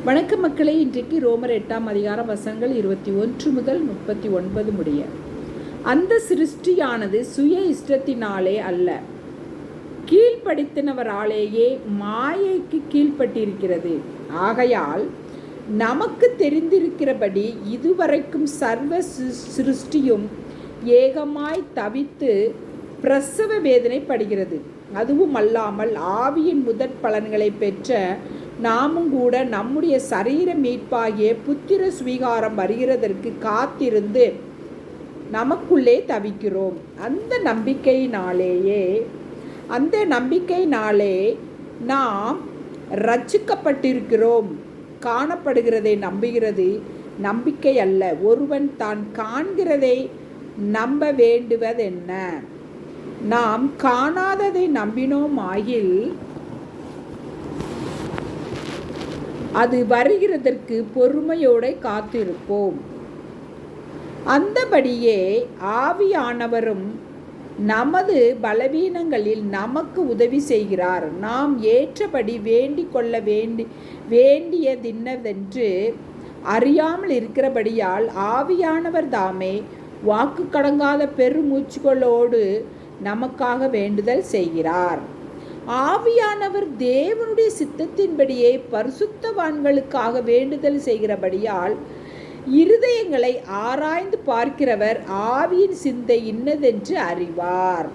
வணக்க மக்களை, இன்றைக்கு ரோமர் 8ஆம் அதிகாரம் வசனங்கள் 21 முதல் 39 முடிய. அந்த சிருஷ்டியானது சுய இஷ்டத்தினாலே அல்ல, கீழ்ப்படுத்தினவராலேயே மாயைக்கு கீழ்ப்பட்டிருக்கிறது. ஆகையால் நமக்கு தெரிந்திருக்கிறபடி இதுவரைக்கும் சர்வ சிருஷ்டியும் ஏகமாய் தவித்து பிரசவ வேதனைப்படுகிறது. அதுவும் அல்லாமல் ஆவியின் முதற் பலன்களை பெற்ற நாமும் கூட நம்முடைய சரீர மீட்பாகிய புத்திர சுவீகாரம் வருகிறதற்கு காத்திருந்து நமக்குள்ளே தவிக்கிறோம். அந்த நம்பிக்கையினாலே நாம் ரட்சிக்கப்பட்டிருக்கிறோம். காணப்படுகிறதை நம்புகிறது நம்பிக்கை அல்ல. ஒருவன் தான் காண்கிறதை நம்ப வேண்டுவதென்ன? நாம் காணாததை நம்பினோம் ஆகில் அது வருகிறதற்கு பொறுமையோடு காத்திருப்போம். அந்தபடியே ஆவியானவரும் நமது பலவீனங்களில் நமக்கு உதவி செய்கிறார். நாம் ஏற்றபடி வேண்டிக் கொள்ள வேண்டியதின்னதென்று அறியாமல் இருக்கிறபடியால் ஆவியானவர் தாமே வாக்கு கடங்காத பெருமூச்சுகளோடு நமக்காக வேண்டுதல் செய்கிறார். ஆவியானவர் தேவனுடைய சித்தத்தின்படியே பரிசுத்தவான்களுக்காக வேண்டுதல் செய்கிறபடியால் இருதயங்களை ஆராய்ந்து பார்க்கிறவர் ஆவியின் சிந்தை இன்னதென்று அறிவார்.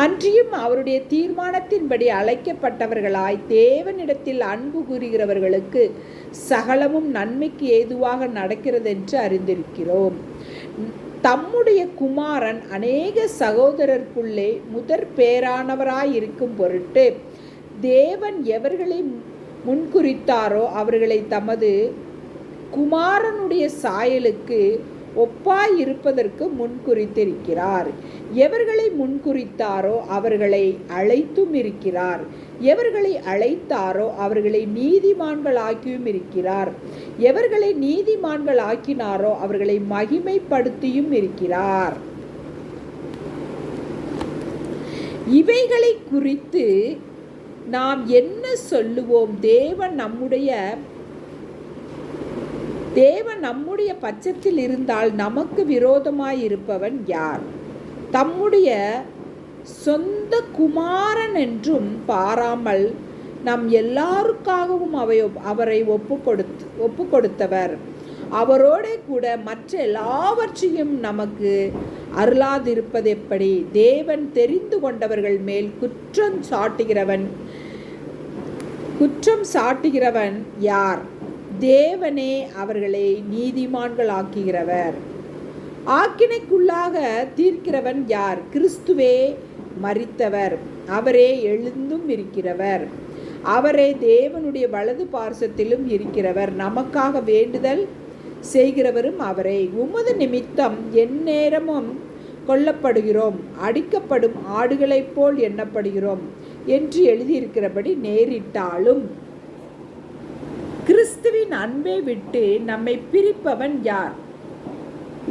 அன்றியும் அவருடைய தீர்மானத்தின்படி அழைக்கப்பட்டவர்களாய் தேவனிடத்தில் அன்பு கூறுகிறவர்களுக்கு சகலமும் நன்மைக்கு ஏதுவாக நடக்கிறதென்று அறிந்திருக்கிறோம். தம்முடைய குமாரன் அநேக சகோதரருக்குள்ளே முதற் பேரானவராயிருக்கும் பொருட்டு தேவன் எவர்களை முன்குறித்தாரோ அவர்களை தமது குமாரனுடைய சாயலுக்கு ஒப்பாயிருப்பதற்கு முன்குறித்திருக்கிறார். எவர்களை முன்குறித்தாரோ அவர்களை அழைத்தும் இருக்கிறார். எவர்களை அழைத்தாரோ அவர்களை நீதிமான்கள் ஆக்கியும் இருக்கிறார். எவர்களை நீதிமான்கள் ஆக்கினாரோ அவர்களை மகிமைப்படுத்தியும் இருக்கிறார். இவைகளை குறித்து நாம் என்ன சொல்லுவோம்? தேவன் நம்முடைய பட்சத்தில் இருந்தால் நமக்கு விரோதமாயிருப்பவன் யார்? தம்முடைய சொந்த குமாரன் என்றும் பாராமல் நம் எல்லாருக்காகவும் அவரை ஒப்பு கொடுத்தவர் அவரோடே கூட மற்ற எல்லாவற்றையும் நமக்கு அருளாதிருப்பது எப்படி? தேவன் தெரிந்து கொண்டவர்கள் மேல் குற்றம் சாட்டுகிறவன் யார்? தேவனே அவர்களை நீதிமான்கள் ஆக்குகிறவர். ஆக்கினைக்குள்ளாக தீர்க்கிறவன் யார்? கிறிஸ்துவே மரித்தவர், அவரே எழுந்தும் இருக்கிறவர், அவரே தேவனுடைய வலது பார்சத்திலும் இருக்கிறவர், நமக்காக வேண்டுதல் செய்கிறவரும் அவரே. உமது நிமித்தம் எந்நேரமும் கொல்லப்படுகிறோம், அடிக்கப்படும் ஆடுகளைப் போல் எண்ணப்படுகிறோம் என்று எழுதியிருக்கிறபடி நேரிட்டாலும் கிறிஸ்துவின் அன்பை விட்டு நம்மை பிரிப்பவன் யார்?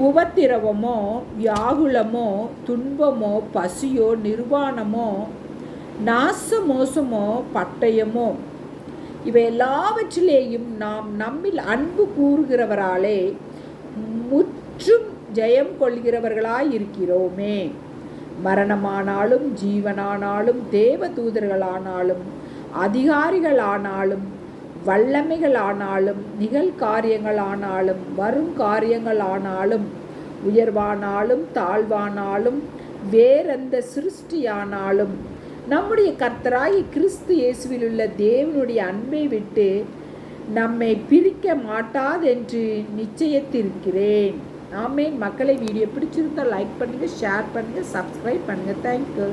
உபத்திரவமோ, வியாகுலமோ, துன்பமோ, பசியோ, நிர்வாணமோ, நாசமோசமோ, பட்டயமோ, இவை எல்லாவற்றிலேயும் நாம் நம்மில் அன்பு கூறுகிறவராலே முற்றும் ஜெயம் கொள்கிறவர்களாயிருக்கிறோமே. மரணமானாலும் ஜீவனானாலும் தேவதூதர்களானாலும் அதிகாரிகளானாலும் வல்லமைகளானாலும் நிகழ்காரியங்களானாலும் வரும் காரியங்களானாலும் உயர்வானாலும் தாழ்வானாலும் வேறெந்த சிருஷ்டியானாலும் நம்முடைய கர்த்தராகிய கிறிஸ்து இயேசுவில் உள்ள தேவனுடைய அன்பை விட்டு நம்மை பிரிக்க மாட்டாதென்று நிச்சயத்திருக்கிறேன். ஆமென். மக்களை, வீடியோ பிடிச்சிருந்தால் லைக் பண்ணுங்கள், ஷேர் பண்ணுங்கள், சப்ஸ்கிரைப் பண்ணுங்கள். தேங்க்யூ.